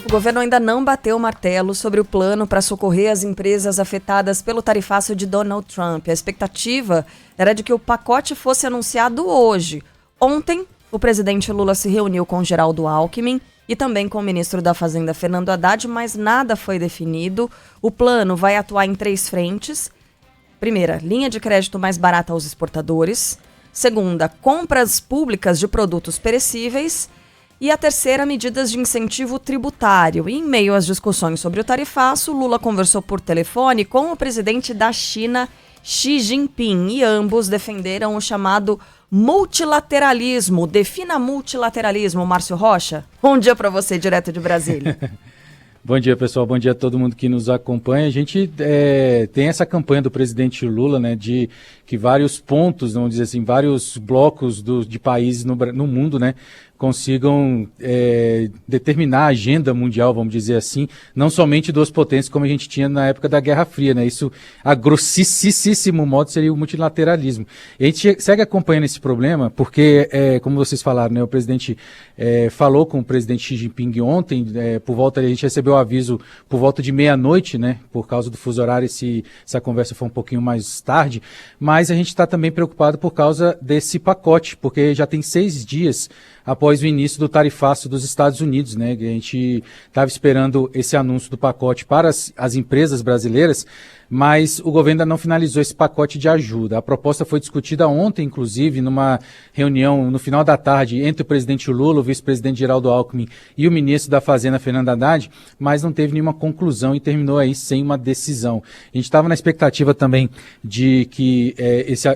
O governo ainda não bateu o martelo sobre o plano para socorrer as empresas afetadas pelo tarifaço de Donald Trump. A expectativa era de que o pacote fosse anunciado hoje. Ontem, o presidente Lula se reuniu com Geraldo Alckmin e também com o ministro da Fazenda, Fernando Haddad, mas nada foi definido. O plano vai atuar em 3 frentes. Primeira, linha de crédito mais barata aos exportadores. Segunda, compras públicas de produtos perecíveis. E a terceira, medidas de incentivo tributário. E em meio às discussões sobre o tarifaço, Lula conversou por telefone com o presidente da China, Xi Jinping, e ambos defenderam o chamado multilateralismo. Defina multilateralismo, Márcio Rocha. Bom dia para você, direto de Brasília. Bom dia, pessoal. Bom dia a todo mundo que nos acompanha. A gente tem essa campanha do presidente Lula, né, de que vários pontos, vamos dizer assim, vários blocos de países no mundo, né, consigam determinar a agenda mundial, vamos dizer assim, não somente duas potências como a gente tinha na época da Guerra Fria, né? Isso, a grossíssimo modo, seria o multilateralismo. E a gente segue acompanhando esse problema porque, como vocês falaram, né, o presidente falou com o presidente Xi Jinping ontem, por volta, a gente recebeu o aviso por volta de meia-noite, né? Por causa do fuso horário, essa conversa foi um pouquinho mais tarde, mas a gente está também preocupado por causa desse pacote, porque já tem 6 dias após o início do tarifaço dos Estados Unidos, né? A gente estava esperando esse anúncio do pacote para as empresas brasileiras, mas o governo ainda não finalizou esse pacote de ajuda. A proposta foi discutida ontem, inclusive, numa reunião no final da tarde entre o presidente Lula, o vice-presidente Geraldo Alckmin e o ministro da Fazenda, Fernando Haddad, mas não teve nenhuma conclusão e terminou aí sem uma decisão. A gente estava na expectativa também de que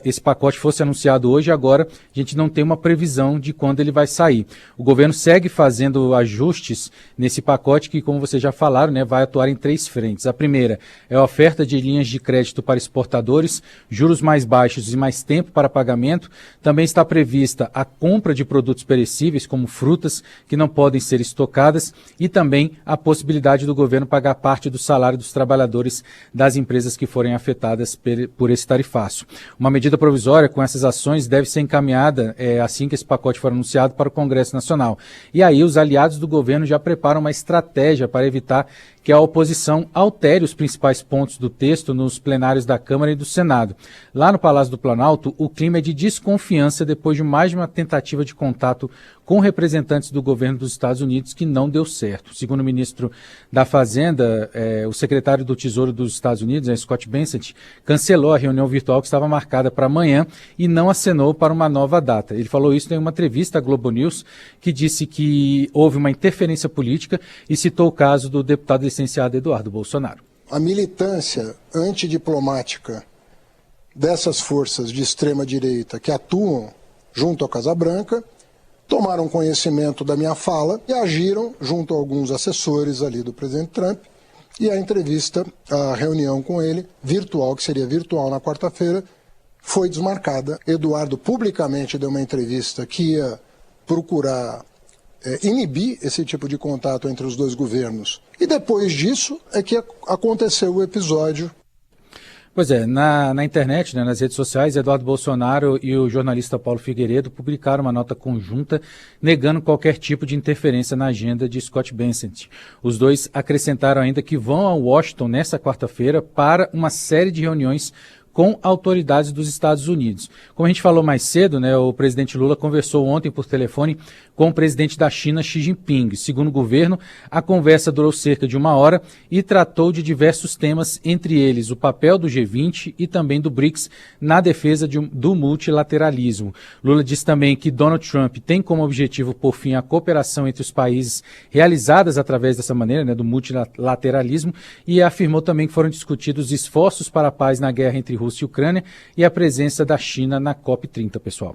esse pacote fosse anunciado hoje, e agora a gente não tem uma previsão de quando ele vai sair. O governo segue fazendo ajustes nesse pacote que, como vocês já falaram, né, vai atuar em 3 frentes. A primeira é a oferta de linhas de crédito para exportadores, juros mais baixos e mais tempo para pagamento. Também está prevista a compra de produtos perecíveis, como frutas, que não podem ser estocadas, e também a possibilidade do governo pagar parte do salário dos trabalhadores das empresas que forem afetadas por esse tarifaço. Uma medida provisória com essas ações deve ser encaminhada assim que esse pacote for anunciado para o Congresso Nacional. E aí os aliados do governo já preparam uma estratégia para evitar que a oposição altere os principais pontos do texto nos plenários da Câmara e do Senado. Lá no Palácio do Planalto, o clima é de desconfiança depois de mais de uma tentativa de contato com representantes do governo dos Estados Unidos que não deu certo. Segundo o ministro da Fazenda, o secretário do Tesouro dos Estados Unidos, Scott Bessent, cancelou a reunião virtual que estava marcada para amanhã e não acenou para uma nova data. Ele falou isso em uma entrevista à Globo News, que disse que houve uma interferência política e citou o caso do deputado licenciado Eduardo Bolsonaro. A militância antidiplomática dessas forças de extrema-direita que atuam junto à Casa Branca tomaram conhecimento da minha fala e agiram junto a alguns assessores ali do presidente Trump, e a entrevista, a reunião com ele, virtual, que seria virtual na quarta-feira, foi desmarcada. Eduardo publicamente deu uma entrevista que ia procurar inibir esse tipo de contato entre os dois governos. E depois disso é que aconteceu o episódio. Pois é, na internet, né, nas redes sociais, Eduardo Bolsonaro e o jornalista Paulo Figueiredo publicaram uma nota conjunta negando qualquer tipo de interferência na agenda de Scott Bessent. Os dois acrescentaram ainda que vão a Washington nesta quarta-feira para uma série de reuniões com autoridades dos Estados Unidos. Como a gente falou mais cedo, né, o presidente Lula conversou ontem por telefone com o presidente da China, Xi Jinping. Segundo o governo, a conversa durou cerca de 1 hora e tratou de diversos temas, entre eles o papel do G20 e também do BRICS na defesa do multilateralismo. Lula disse também que Donald Trump tem como objetivo pôr fim à cooperação entre os países realizadas através dessa maneira, né, do multilateralismo, e afirmou também que foram discutidos esforços para a paz na guerra entre Rússia e Ucrânia e a presença da China na COP30, pessoal.